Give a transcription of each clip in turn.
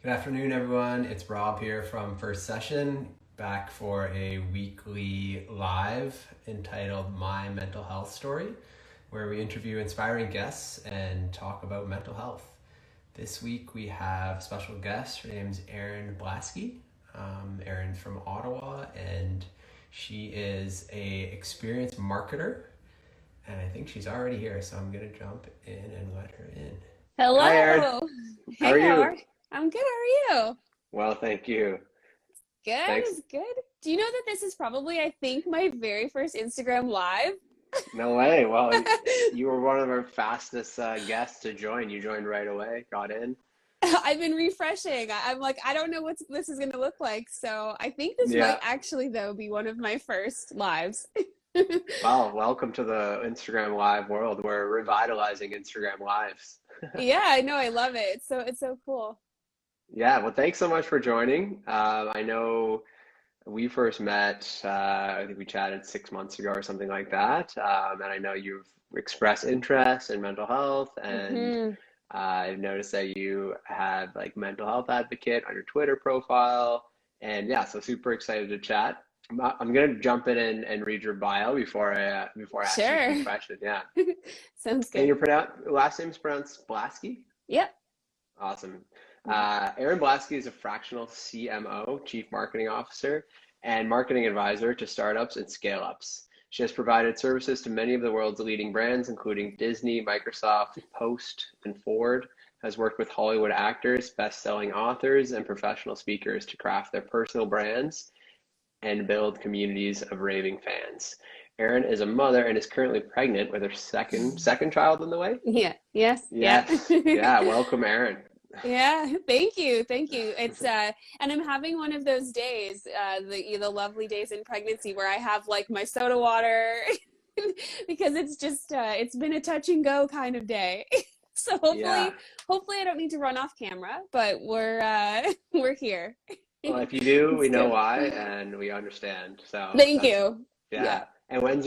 Good afternoon, everyone. It's Rob here from First Session, back for a weekly live entitled My Mental Health Story, where we interview inspiring guests and talk about mental health. This week we have a special guest. Her name's Erin Blaskie. Erin's from Ottawa, and she is a experienced marketer. And I think she's already here, so I'm gonna jump in and let her in. Hi, Erin. Hello. How are Hey, you? I'm good. How are you? Well, thank you. Good, Thanks. it's good. Do you know that this is probably, I think, my very first Instagram live? No way. Well, you were one of our fastest guests to join. You joined right away, got in. I've been refreshing. I'm like, I don't know what this is going to look like. So I think this might Yeah. actually, though, be one of my first lives. Well, welcome to the Instagram Live world. We're revitalizing Instagram Lives. Yeah, I know. I love it. It's so cool. Yeah. Well, thanks so much for joining. I know we first met, I think we chatted 6 months ago or something like that. And I know you've expressed interest in mental health, and Hmm. I've noticed that you have like mental health advocate on your Twitter profile. And yeah, so super excited to chat. I'm gonna jump in and read your bio before I ask you a few Sure. questions. Yeah. Sounds And good. your last name's pronounced Blasky? Yep. Awesome. Erin Blaskie is a fractional CMO, Chief Marketing Officer, and marketing advisor to startups and scale-ups. She has provided services to many of the world's leading brands, including Disney, Microsoft, Post, and Ford. Has worked with Hollywood actors, best-selling authors, and professional speakers to craft their personal brands and build communities of raving fans. Erin is a mother and is currently pregnant with her second child on the way. Yeah. Yes. Yeah. Yes. Yeah. Welcome, Erin. Yeah, thank you. Thank you. And I'm having one of those days, the lovely days in pregnancy where I have like my soda water because it's just it's been a touch and go kind of day. So Yeah. hopefully I don't need to run off camera, but we're here. Well, if you do, we It's know good. why and we understand. So Thank that's, you. Yeah. yeah. And when's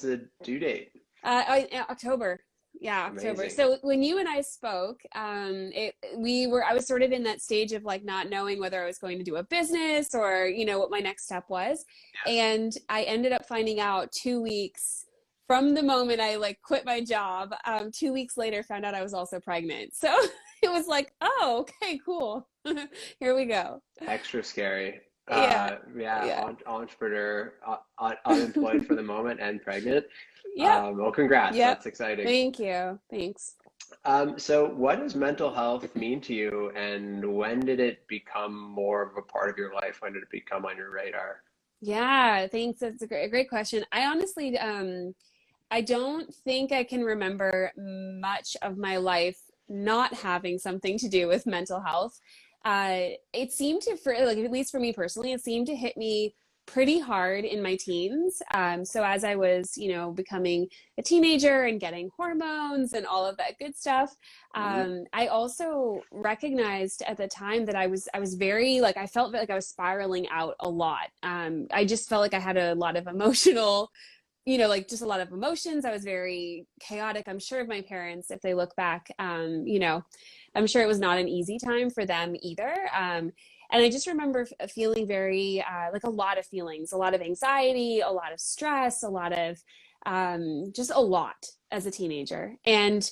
the due date? October. Yeah, October. Amazing. So when you and I spoke, I was sort of in that stage of like not knowing whether I was going to do a business or, what my next step was. And I ended up finding out 2 weeks from the moment I like quit my job. 2 weeks later, found out I was also pregnant. So it was like, oh, okay, cool. Here we go. Extra scary. Yeah. Yeah, Yeah. entrepreneur, unemployed for the moment and pregnant. Yep. Well, congrats. Yep. That's exciting. Thank you. Thanks. So what does mental health mean to you, and when did it become more of a part of your life? When did it become on your radar? Yeah, thanks. That's a great question. I honestly, I don't think I can remember much of my life not having something to do with mental health. It seemed to, for like at least for me personally, it seemed to hit me pretty hard in my teens. So as I was, becoming a teenager and getting hormones and all of that good stuff, Hmm. I also recognized at the time that I was very like I felt like I was spiraling out a lot. I just felt like I had a lot of emotional like just a lot of emotions. I was very chaotic. I'm sure of my parents, if they look back, I'm sure it was not an easy time for them either. And I just remember feeling very, like a lot of feelings, a lot of anxiety, a lot of stress, a lot of, just a lot as a teenager. And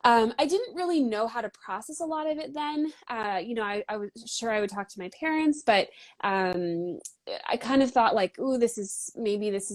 I didn't really know how to process a lot of it then. I was sure I would talk to my parents, but I kind of thought like, "Ooh, this is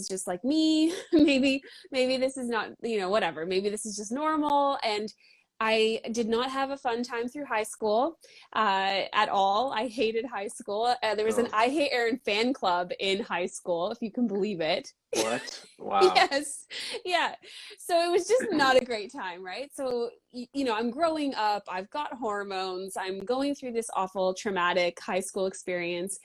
just like me. Maybe this is not, whatever. Maybe this is just normal." And I did not have a fun time through high school at all. I hated high school. There was an Oh, I Hate Erin fan club in high school, if you can believe it. what? Wow. Yes. Yeah. So it was just not a great time, right? So, I'm growing up, I've got hormones, I'm going through this awful traumatic high school experience,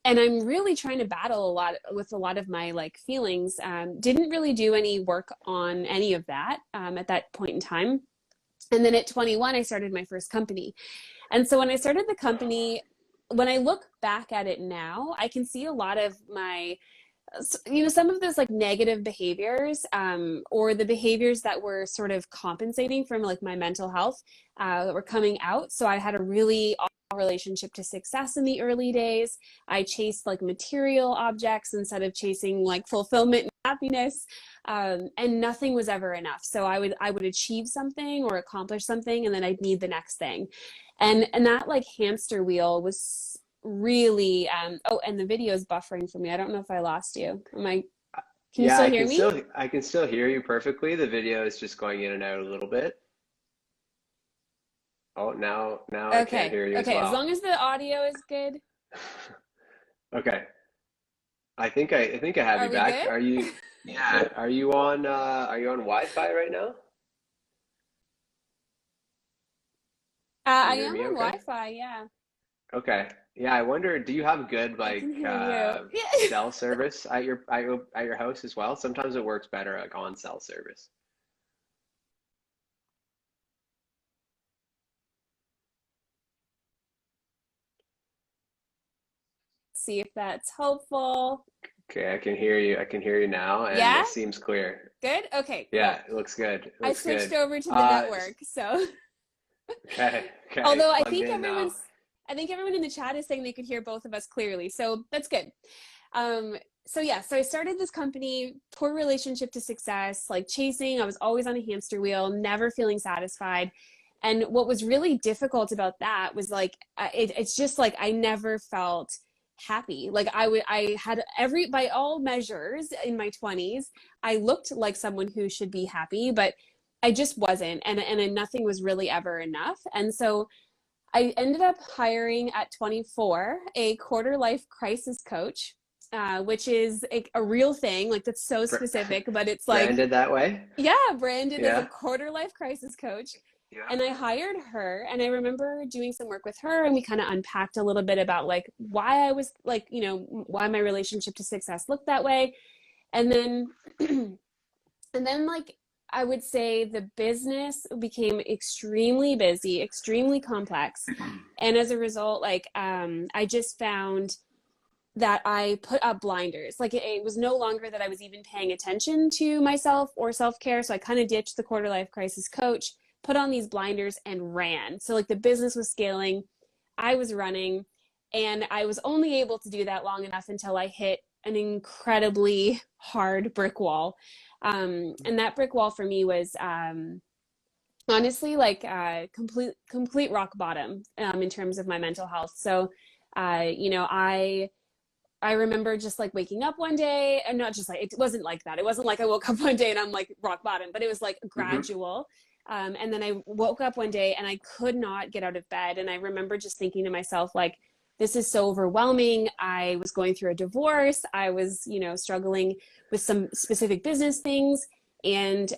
and I'm really trying to battle a lot of my like feelings. Didn't really do any work on any of that at that point in time. And then at 21, I started my first company. And so when I started the company, when I look back at it now, I can see a lot of my some of those like negative behaviors or the behaviors that were sort of compensating from like my mental health that were coming out. So I had a really relationship to success in the early days. I chased like material objects instead of chasing like fulfillment and happiness. And nothing was ever enough. So I would achieve something or accomplish something, and then I'd need the next thing. And that like hamster wheel was really oh, and the video is buffering for me. I don't know if I lost you. Can you Yeah, still hear me? I can still hear you perfectly. The video is just going in and out a little bit. Oh, now I can't Okay. hear you as Okay. As well. long as the audio is good. Okay. I think I have Are you we back. good? Are you on Wi-Fi right now? Can I you hear am me on okay? Wi-Fi. Yeah, Okay. Yeah, I wonder, do you have good I can like hear you. Yeah. cell service at your house as well? Sometimes it works better like on cell service. See if that's helpful. Okay, I can hear you. I can hear you now and Yeah? it seems clear. Good? Okay, Yeah, cool. it looks good. It I looks switched good. over to the Uh, network. So, okay, okay, although plugged in now. I think everyone in the chat is saying they could hear both of us clearly. So that's good. Um, so yeah, so I started this company, poor relationship to success, like chasing. I was always on a hamster wheel, never feeling satisfied. And what was really difficult about that was like, it's just like I never felt happy. Like I had every, by all measures in my 20s, I looked like someone who should be happy, but I just wasn't. And nothing was really ever enough. And so I ended up hiring at 24 a quarter life crisis coach, which is a real thing. Like that's so Br specific, but it's like, Branded that way? yeah, branded as a Yeah. quarter life crisis coach. Yeah. And I hired her, and I remember doing some work with her, and we kind of unpacked a little bit about like why I was like, why my relationship to success looked that way. And then and then like I would say the business became extremely busy, extremely complex. And as a result, like I just found that I put up blinders. Like it was no longer that I was even paying attention to myself or self-care. So I kind of ditched the quarter life crisis coach, put on these blinders and ran. So like the business was scaling, I was running, and I was only able to do that long enough until I hit an incredibly hard brick wall. And that brick wall for me was honestly like complete rock bottom in terms of my mental health. So I remember just like waking up one day, and not just like, it wasn't like that. It wasn't like I woke up one day and I'm like rock bottom, but it was like Hmm. gradual. And then I woke up one day and I could not get out of bed. And I remember just thinking to myself, like, this is so overwhelming. I was going through a divorce. I was, struggling with some specific business things. And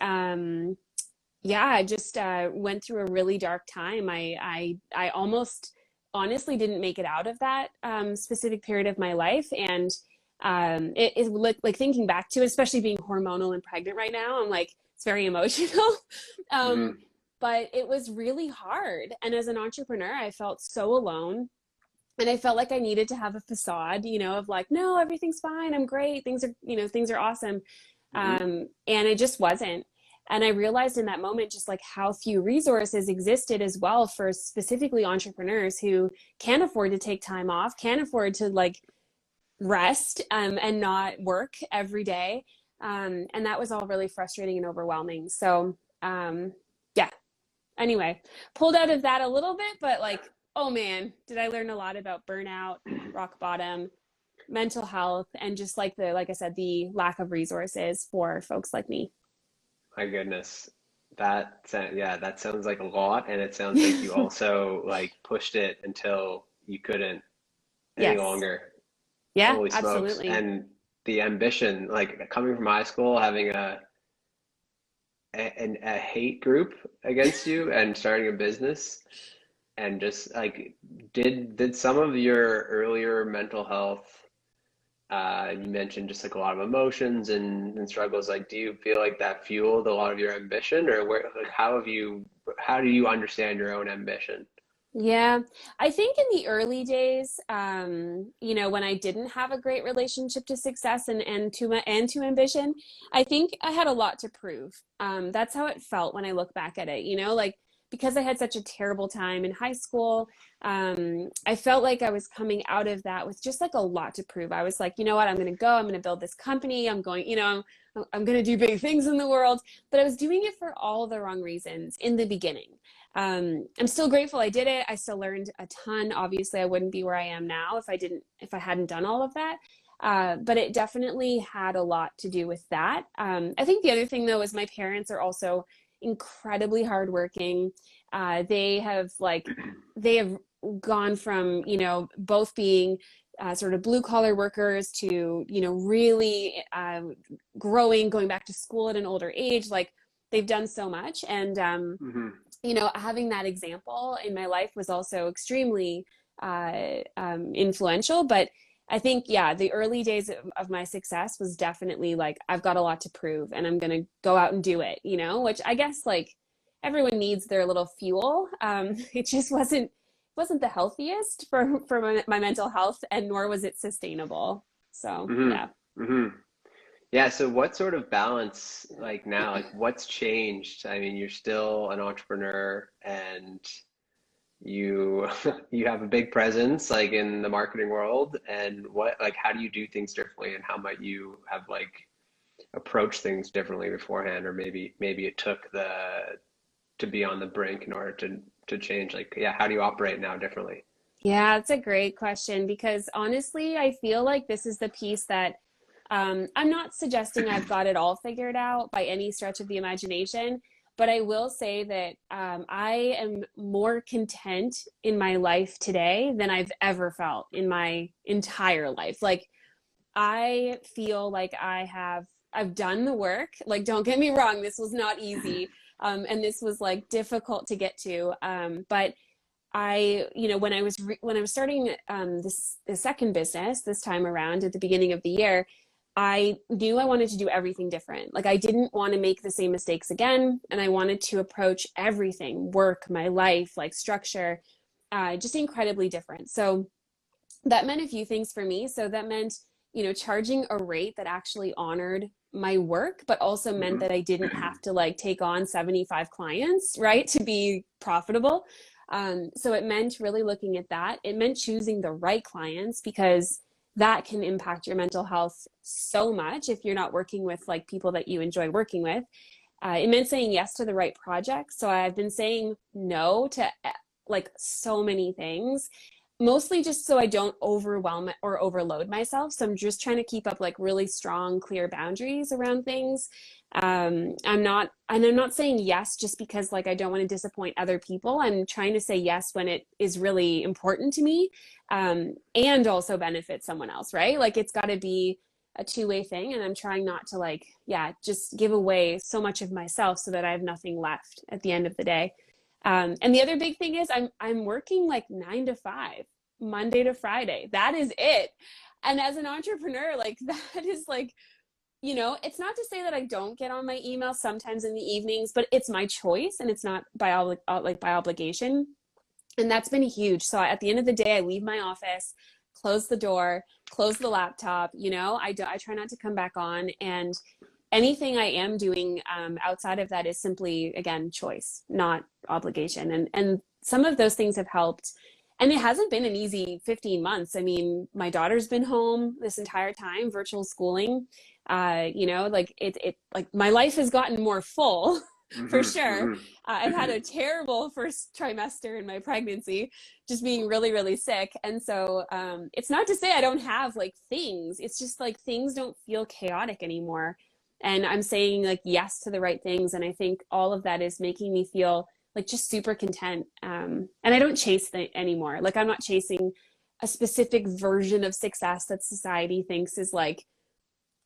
yeah, I just went through a really dark time. I almost honestly didn't make it out of that specific period of my life. And it like thinking back to it, especially being hormonal and pregnant right now, I'm like, it's very emotional. um, Hmm. but it was really hard. And as an entrepreneur, I felt so alone. And I felt like I needed to have a facade, of like, no, everything's fine. I'm great. Things are awesome. Hmm. And it just wasn't. And I realized in that moment just like how few resources existed as well for specifically entrepreneurs who can't afford to take time off, can't afford to like rest and not work every day. And that was all really frustrating and overwhelming. So yeah, anyway, pulled out of that a little bit, but like, oh man, did I learn a lot about burnout, rock bottom, mental health, and just like like I said, the lack of resources for folks like me. My goodness. Yeah, that sounds like a lot, and it sounds like you also like pushed it until you couldn't any Yes. longer. Yeah, Holy smokes. absolutely. And the ambition, like coming from high school, having a hate group against you and starting a business and just like did some of your earlier mental health you mentioned just like a lot of emotions and struggles, like do you feel like that fueled a lot of your ambition, or where like how do you understand your own ambition? Yeah, I think in the early days, when I didn't have a great relationship to success and to ambition, I think I had a lot to prove. That's how it felt when I look back at it, like because I had such a terrible time in high school, I felt like I was coming out of that with just like a lot to prove. I was like, you know what, I'm going to go, I'm going to build this company. I'm going, I'm going to do big things in the world, but I was doing it for all the wrong reasons in the beginning. I'm still grateful I did it. I still learned a ton. Obviously, I wouldn't be where I am now if I hadn't done all of that. But it definitely had a lot to do with that. I think the other thing though is my parents are also incredibly hardworking. They have gone from, both being sort of blue collar workers to, really growing, going back to school at an older age. Like they've done so much. And, having that example in my life was also extremely influential. But I think, the early days of my success was definitely like, I've got a lot to prove and I'm going to go out and do it, which I guess like everyone needs their little fuel. It just wasn't the healthiest for my mental health, and nor was it sustainable. So, yeah. Yeah. So what sort of balance, like now, like what's changed? I mean, you're still an entrepreneur and you you have a big presence like in the marketing world, and how do you do things differently, and how might you have like approached things differently beforehand, or maybe it took to be on the brink in order to change, like, yeah, how do you operate now differently? Yeah, that's a great question, because honestly, I feel like this is the piece that I'm not suggesting I've got it all figured out by any stretch of the imagination, but I will say that I am more content in my life today than I've ever felt in my entire life. Like I feel like I've done the work. Like, don't get me wrong, this was not easy. And this was like difficult to get to. But when I was starting the second business this time around at the beginning of the year, I knew I wanted to do everything different. Like I didn't want to make the same mistakes again. And I wanted to approach everything, work, my life, like structure, just incredibly different. So that meant a few things for me. So that meant, charging a rate that actually honored my work, but also meant that I didn't have to like take on 75 clients, right, to be profitable. So it meant really looking at that. It meant choosing the right clients, because that can impact your mental health so much if you're not working with like people that you enjoy working with. It meant saying yes to the right projects. So I've been saying no to like so many things, mostly just so I don't overwhelm or overload myself. So I'm just trying to keep up like really strong, clear boundaries around things. I'm not saying yes just because like I don't want to disappoint other people. I'm trying to say yes when it is really important to me, and also benefit someone else, right? Like it's got to be a two-way thing, and I'm trying not to like, just give away so much of myself so that I have nothing left at the end of the day. And the other big thing is I'm working like 9 to 5, Monday to Friday. That is it. And as an entrepreneur, like that is like, it's not to say that I don't get on my email sometimes in the evenings, but it's my choice and it's not by obligation. And that's been huge. So at the end of the day, I leave my office, close the door, close the laptop, I try not to come back on. And anything I am doing outside of that is simply, again, choice, not obligation. And some of those things have helped. And it hasn't been an easy 15 months. I mean, my daughter's been home this entire time, virtual schooling. Like my life has gotten more full for sure. I've had a terrible first trimester in my pregnancy, just being really, really sick. And so it's not to say I don't have like things. It's just like things don't feel chaotic anymore. And I'm saying like yes to the right things. And I think all of that is making me feel like just super content. And I don't chase anymore. Like I'm not chasing a specific version of success that society thinks is like,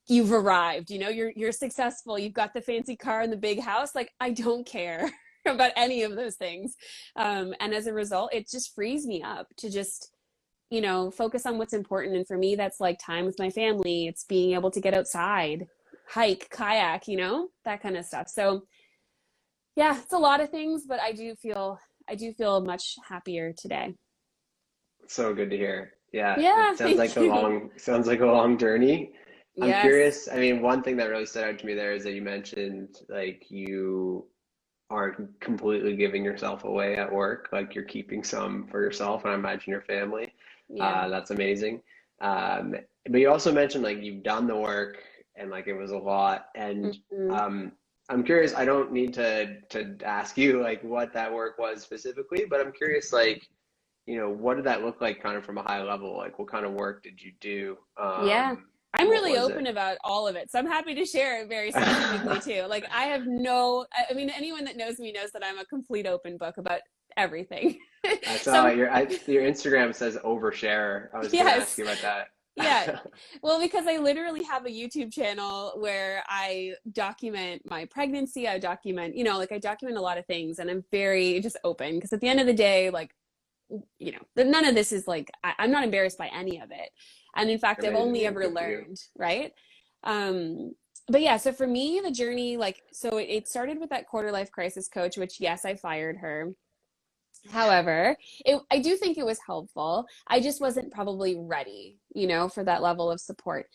you've arrived, you're successful, you've got the fancy car and the big house. Like I don't care about any of those things. And as a result, it just frees me up to just, focus on what's important. And for me, that's like time with my family. It's being able to get outside, hike, kayak, that kind of stuff. So yeah, it's a lot of things, but I do feel much happier today. So good to hear. Yeah, Yeah, it thank you. sounds like a long journey. I'm Yes. curious. I mean, one thing that really stood out to me there is that you mentioned like you aren't completely giving yourself away at work. Like you're keeping some for yourself, and I imagine your family. Yeah. That's amazing. Um, but you also mentioned like you've done the work and like it was a lot. And Mhm. um, I'm curious. I don't need to ask you like what that work was specifically, but I'm curious like what did that look like kind of from a high level? Like what kind of work did you do? Yeah. I'm What really was open it? about all of it. So I'm happy to share it very specifically too. Like I have no, I mean, anyone that knows me knows that I'm a complete open book about everything. I saw So your Instagram says overshare. I was gonna ask yes. you about Yeah. that. Well, because I literally have a YouTube channel where I document my pregnancy. I document, like I document a lot of things and I'm very just open because at the end of the day, like, none of this is like, I'm not embarrassed by any of it. And in fact, I've Amazing. only Yeah, ever good for you. learned, right? But yeah, so for me, the journey, like, so it started with that quarter life crisis coach, which yes, I fired her. However, I do think it was helpful. I just wasn't probably ready, for that level of support.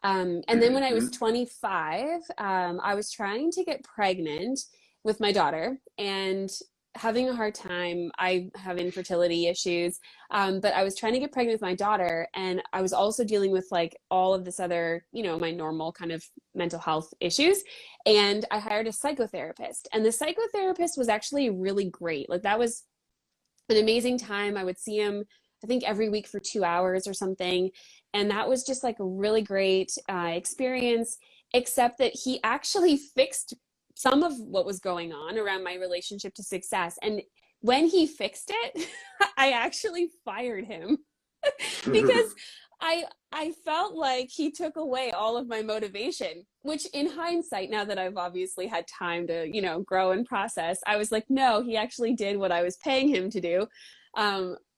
And then when I was Hmm. 25, I was trying to get pregnant with my daughter and having a hard time. I have infertility issues, but I was trying to get pregnant with my daughter, and I was also dealing with like all of this other, my normal kind of mental health issues. And I hired a psychotherapist, and the psychotherapist was actually really great. Like that was an amazing time. I would see him, I think, every week for 2 hours or something. And that was just like a really great experience, except that he actually fixed some of what was going on around my relationship to success. And when he fixed it, I actually fired him because I felt like he took away all of my motivation, which in hindsight, now that I've obviously had time to, grow and process, I was like, no, he actually did what I was paying him to do.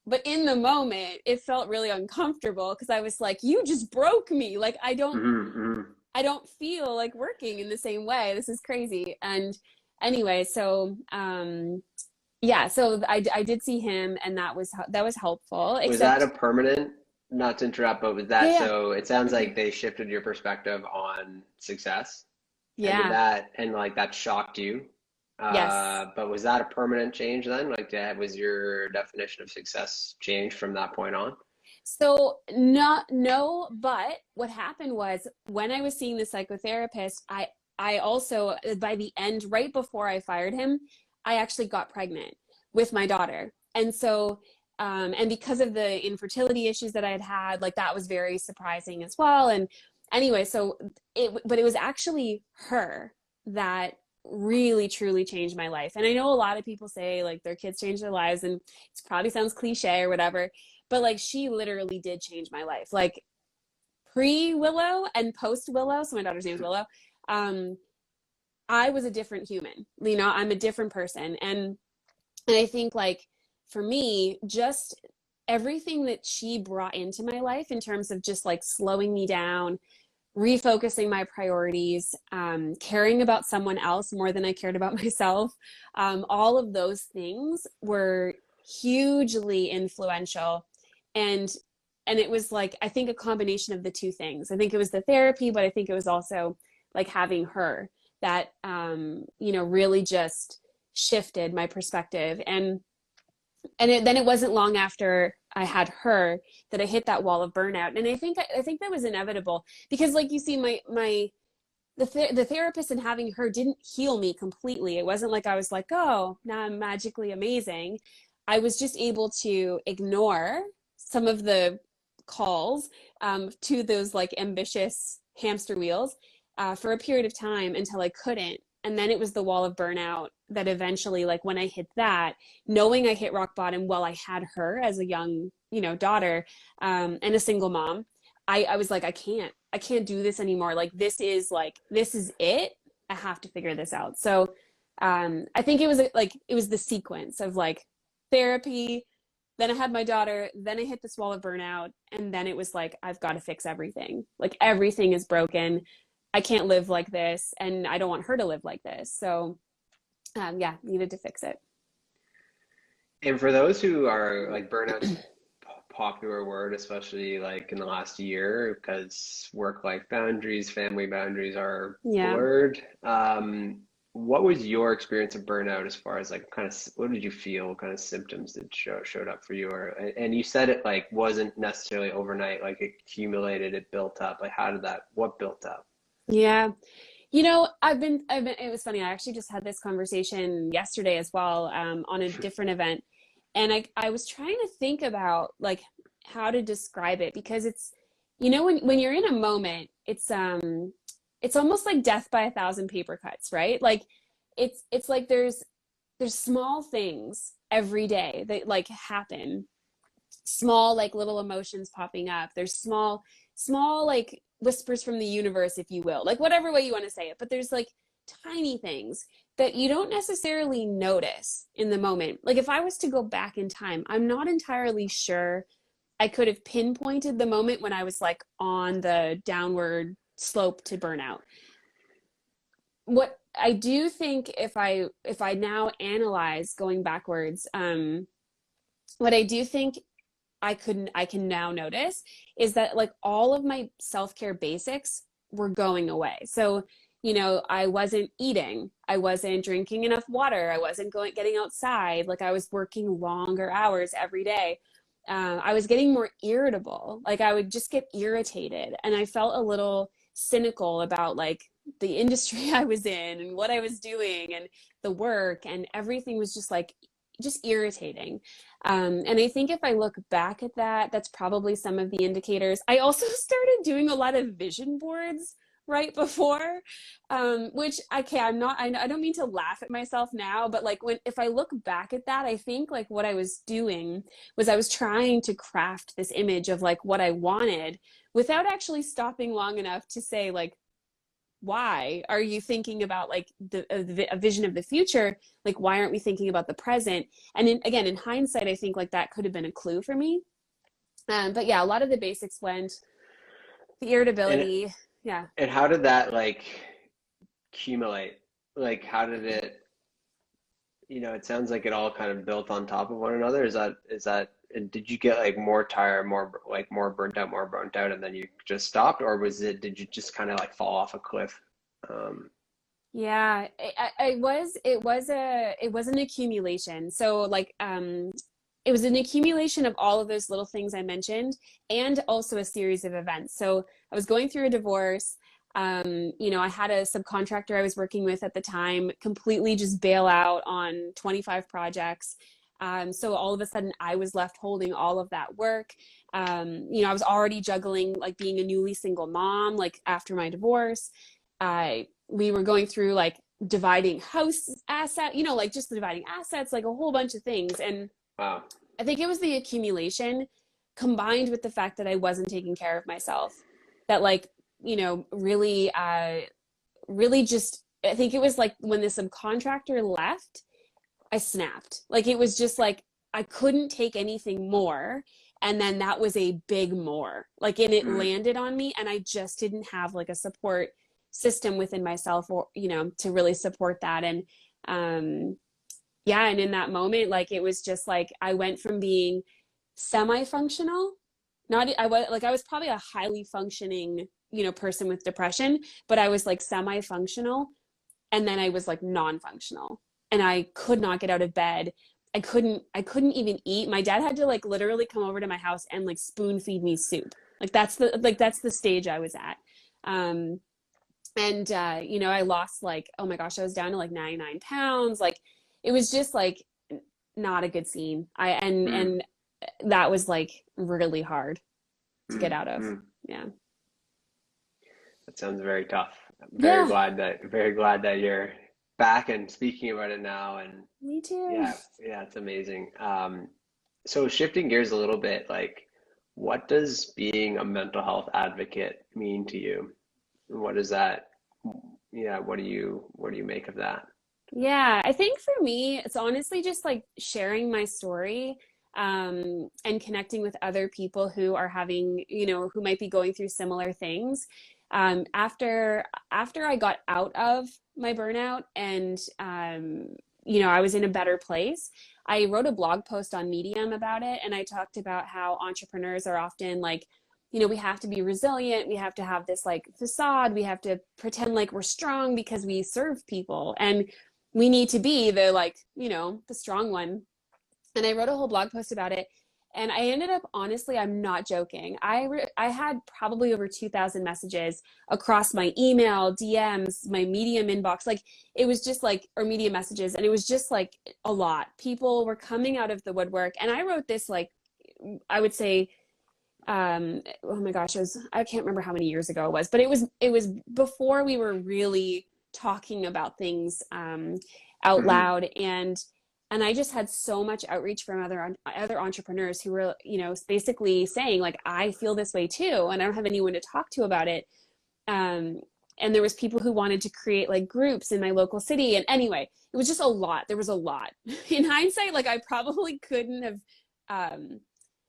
But in the moment, it felt really uncomfortable because I was like, you just broke me. Like I don't feel like working in the same way. This is crazy. And anyway, so yeah, so I did see him and that was helpful, Was that a except permanent, not to interrupt, but was that yeah, so it sounds like they shifted your perspective on success. And did yeah. that and like that shocked you? Yes. But was that a permanent change then? Like was your definition of success changed from that point on? So not no, but what happened was when I was seeing the psychotherapist, I also by the end, right before I fired him, I actually got pregnant with my daughter. And so and because of the infertility issues that I had had, like that was very surprising as well. And anyway, so but it was actually her that really truly changed my life. And I know a lot of people say like their kids change their lives, and it probably sounds cliche or whatever, but like she literally did change my life. Like pre Willow and post Willow, so my daughter's name is Willow. Um, I was a different human. I'm a different person, and I think like for me, just everything that she brought into my life in terms of just like slowing me down, refocusing my priorities, caring about someone else more than I cared about myself. All of those things were hugely influential. And and it was like I think a combination of the two things. I think it was the therapy, but I think it was also like having her that really just shifted my perspective. And then it wasn't long after I had her that I hit that wall of burnout. And I think that was inevitable because, like you see, the therapist and having her didn't heal me completely. It wasn't like I was like, oh, now I'm magically amazing. I was just able to ignore some of the calls to those like ambitious hamster wheels for a period of time until I couldn't. And then it was the wall of burnout that eventually, like when I hit that, knowing I hit rock bottom while I had her as a young, daughter and a single mom, I was like, I can't do this anymore. This is it. I have to figure this out. So I think it was the sequence of like therapy, then I had my daughter, then I hit this wall of burnout, and then it was like, I've got to fix everything. Like everything is broken. I can't live like this, and I don't want her to live like this. So yeah, needed to fix it. And for those who are like burnout's popular word, especially like in the last year, because work-life boundaries, family boundaries are Yeah. blurred. what was your experience of burnout as far as like kind of what did you feel? What kind of symptoms did showed up for you? Or and you said it like wasn't necessarily overnight, like it accumulated, it built up. Like how did that? What built up? Yeah. It was funny. I actually just had this conversation yesterday as well, on a different event. And I was trying to think about like how to describe it because when you're in a moment, it's almost like death by a thousand paper cuts, right? Like it's like there's small things every day that like happen, small like little emotions popping up. There's small like whispers from the universe, if you will, like whatever way you want to say it. But there's like tiny things that you don't necessarily notice in the moment. Like if I was to go back in time, I'm not entirely sure I could have pinpointed the moment when I was like on the downward slope to burnout. What I do think, if I now analyze going backwards, what I do think I can now notice is that like all of my self-care basics were going away. So, I wasn't eating, I wasn't drinking enough water, I wasn't getting outside, like I was working longer hours every day. I was getting more irritable. Like I would just get irritated, and I felt a little cynical about like the industry I was in and what I was doing and the work, and everything was just irritating. And I think if I look back at that, that's probably some of the indicators. I also started doing a lot of vision boards right before, which I don't mean to laugh at myself now, but like if I look back at that, I think like what I was doing was I was trying to craft this image of like what I wanted without actually stopping long enough to say like, why are you thinking about like a vision of the future? Like, why aren't we thinking about the present? And again, in hindsight, I think like that could have been a clue for me. But yeah, a lot of the basics went, the And irritability. Yeah. and how did that like accumulate? Like how did it, it sounds like it all kind of built on top of one another. Is that and did you get like more tired, more burnt out, and then you just stopped, or did you just kind of like fall off a cliff? Um, Yeah, it was an accumulation. So like it was an accumulation of all of those little things I mentioned, and also a series of events. So I was going through a divorce. I had a subcontractor I was working with at the time completely just bail out on 25 projects. So all of a sudden I was left holding all of that work. I was already juggling like being a newly single mom, like after my divorce. We were going through like dividing house asset, like just dividing assets, like a whole bunch of things. And wow. I think it was the accumulation combined with the fact that I wasn't taking care of myself that like, really just, I think it was like when the subcontractor left, I snapped. Like it was just like I couldn't take anything more. And then that was a big more. Like and it Mm. landed on me, and I just didn't have like a support system within myself, or to really support that. And yeah, and in that moment, like it was just like I went from being semi-functional, not I was probably a highly functioning, person with depression, but I was like semi-functional, and then I was like non-functional, and I could not get out of bed. I couldn't even eat. My dad had to like literally come over to my house and like spoon feed me soup. That's the stage I was at. Um and I lost like, oh my gosh, I was down to like 99 pounds. Like it was just like not a good scene. I Mm. and that was like really hard to get Mm. out of. Mm. Yeah. That sounds very tough. I'm Yeah, very glad that you're back and speaking about it now. And me too. yeah, yeah, it's amazing. So shifting gears a little bit, like, what does being a mental health advocate mean to you? And what is that? Yeah, what do you make of that? Yeah, I think for me, it's honestly just like sharing my story, and connecting with other people who are having, who might be going through similar things. After I got out of my burnout, and I was in a better place. I wrote a blog post on Medium about it, and I talked about how entrepreneurs are often like we have to be resilient. We have to have this like facade. We have to pretend like we're strong because we serve people, and we need to be the like, the strong one. And I wrote a whole blog post about it. And I ended up, honestly, I'm not joking. I had probably over 2,000 messages across my email, DMs, my Medium inbox. Like it was just like, or media messages. And it was just like a lot. People were coming out of the woodwork. And I wrote this, like, I would say, oh my gosh, I can't remember how many years ago it was, but it was before we were really talking about things out loud. And I just had so much outreach from other entrepreneurs who were, basically saying like, I feel this way too, and I don't have anyone to talk to about it. And there was people who wanted to create like groups in my local city. And anyway, it was just a lot. There was a lot. In hindsight, like I probably couldn't have,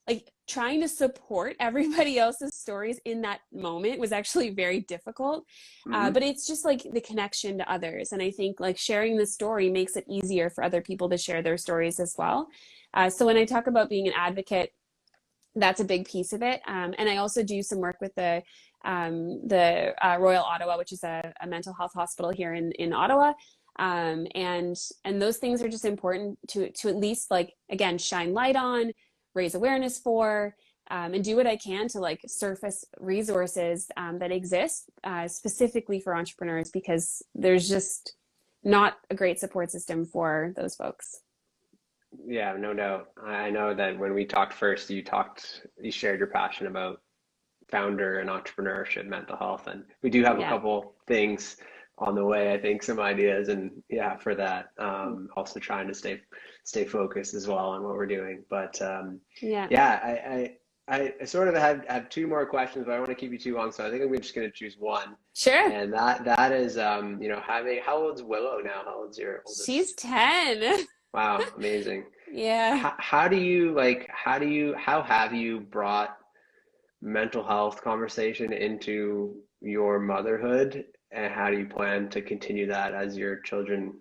like trying to support everybody else's stories in that moment was actually very difficult. But it's just like the connection to others. And I think like sharing the story makes it easier for other people to share their stories as well. So when I talk about being an advocate, that's a big piece of it. And I also do some work with the Royal Ottawa, which is a mental health hospital here in Ottawa. And those things are just important to at least like, again, shine light on, raise awareness for, and do what I can to like surface resources that exist specifically for entrepreneurs, because there's just not a great support system for those folks. Yeah, no doubt. I know that when we talked first, you shared your passion about founder and entrepreneurship, mental health, and we do have a couple things on the way, I think, some ideas, and for that, also trying to stay focused as well on what we're doing. But I sort of have two more questions, but I don't want to keep you too long, so I think I'm just going to choose one. Sure. And that is, how old's Willow now? How old's your oldest? She's 10. Wow, amazing. Yeah. How have you brought mental health conversation into your motherhood, and how do you plan to continue that as your children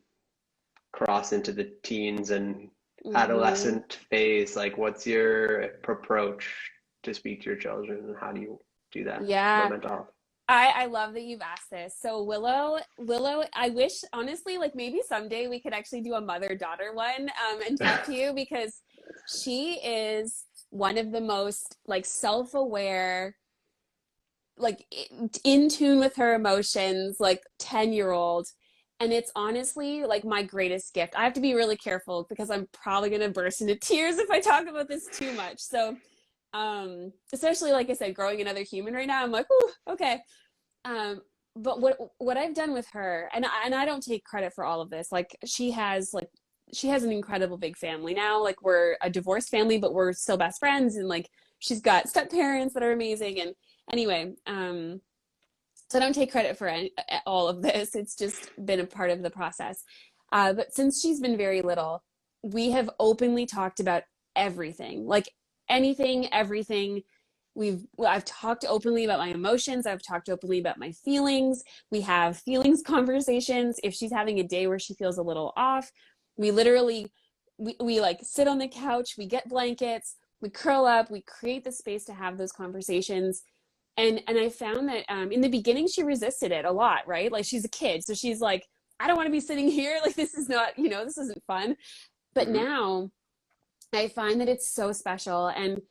cross into the teens and adolescent phase? Like, what's your approach to speak to your children, and how do you do that about mental health? I love that you've asked this. So Willow, I wish honestly, like maybe someday we could actually do a mother-daughter one and talk to you, because she is one of the most like self-aware, like in tune with her emotions, like 10-year-old. And it's honestly like my greatest gift. I have to be really careful because I'm probably going to burst into tears if I talk about this too much. So especially like I said, growing another human right now, I'm like, ooh, okay. But what I've done with her, and I don't take credit for all of this. Like she has an incredible big family now. Like we're a divorced family, but we're still best friends. And like, she's got step parents that are amazing. And anyway, so I don't take credit for all of this. It's just been a part of the process. But since she's been very little, we have openly talked about everything, like anything, everything. I've talked openly about my emotions. I've talked openly about my feelings. We have feelings conversations. If she's having a day where she feels a little off, we literally, we like sit on the couch, we get blankets, we curl up, we create the space to have those conversations. And I found that in the beginning, she resisted it a lot, right? Like she's a kid. So she's like, I don't want to be sitting here. Like, this is not, this isn't fun. But now I find that it's so special. And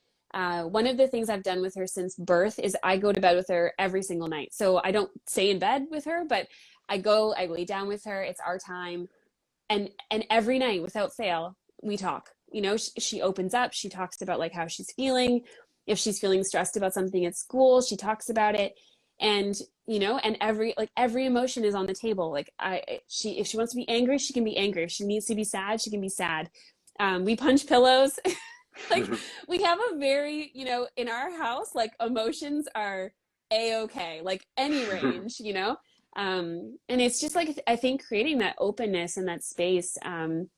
one of the things I've done with her since birth is I go to bed with her every single night. So I don't stay in bed with her, but I lay down with her. It's our time. And every night without fail, we talk. She opens up. She talks about like how she's feeling. If she's feeling stressed about something at school, she talks about it. And, and every emotion is on the table. Like if she wants to be angry, she can be angry. If she needs to be sad, she can be sad. We punch pillows. Like we have a very, in our house, like emotions are a-okay, like any range, and it's just like, I think creating that openness and that space, and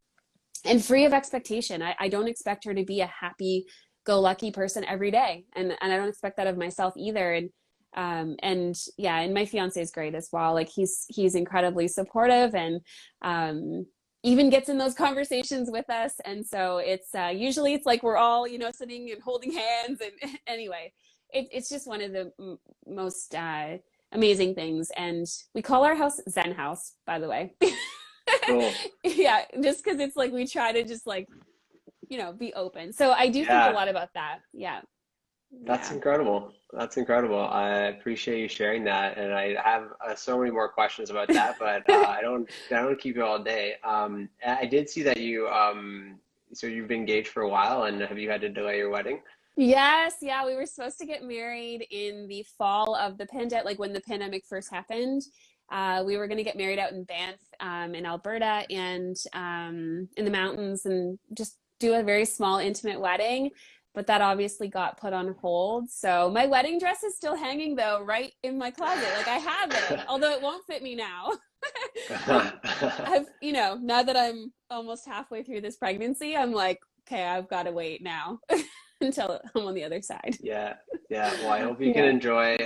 free of expectation. I don't expect her to be a happy go lucky person every day. And I don't expect that of myself either. And my fiance is great as well. Like he's incredibly supportive and, even gets in those conversations with us. And so it's, usually it's like, we're all, sitting and holding hands and anyway, it's just one of the most amazing things. And we call our house Zen House, by the way. Cool. Yeah, just because it's like we try to just like, be open. So I do think a Yeah. lot about that. Yeah. That's Yeah. incredible. That's incredible. I appreciate you sharing that, and I have so many more questions about that, but I don't keep you all day. I did see that so you've been engaged for a while, and have you had to delay your wedding? Yes, yeah, we were supposed to get married in the fall of the pandemic, like when the pandemic first happened. We were going to get married out in Banff, in Alberta, and in the mountains, and just do a very small, intimate wedding. But that obviously got put on hold. So my wedding dress is still hanging though, right in my closet. Like I have it, although it won't fit me now. Now that I'm almost halfway through this pregnancy, I'm like, okay, I've got to wait now until I'm on the other side. Yeah, yeah. Well, I hope you can Yeah. enjoy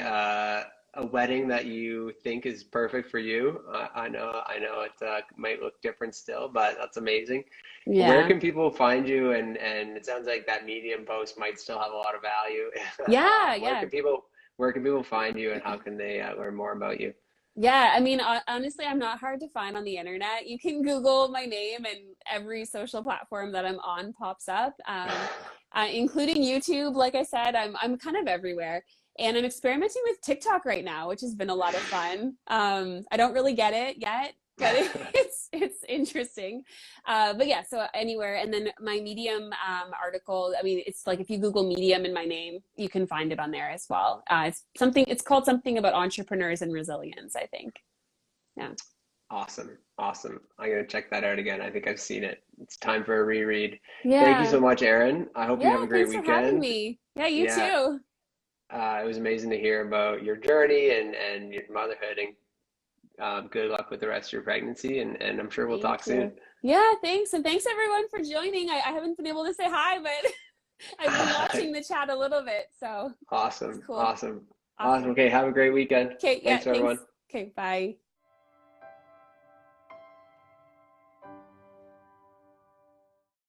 a wedding that you think is perfect for you. I know it might look different still, but that's amazing. Where Yeah. can people find you? And it sounds like that Medium post might still have a lot of value. Yeah. Where Yeah. can people find you, and how can they learn more about you? Yeah, I mean, honestly, I'm not hard to find on the internet. You can Google my name, and every social platform that I'm on pops up, including YouTube. Like I said, I'm kind of everywhere, and I'm experimenting with TikTok right now, which has been a lot of fun. I don't really get it yet, but it's interesting. But yeah, so anywhere, and then my Medium article. I mean, it's like if you Google Medium in my name, you can find it on there as well. It's called something about entrepreneurs and resilience, I think. Yeah. Awesome, awesome. I'm gonna check that out again. I think I've seen it. It's time for a reread. Thank you Yeah. so much, Erin. I hope you have Yeah. a great Thanks for having weekend. me. Yeah, you Yeah, too. it was amazing to hear about your journey and your motherhood, and good luck with the rest of your pregnancy, and I'm sure we'll Thank talk soon. you. Yeah, thanks. And thanks everyone for joining. I haven't been able to say hi, but I've been watching the chat a little bit, so it's Awesome, cool. awesome, awesome. Awesome. Okay, have a great weekend. Okay, yeah, Thanks, thanks. everyone. Okay, bye.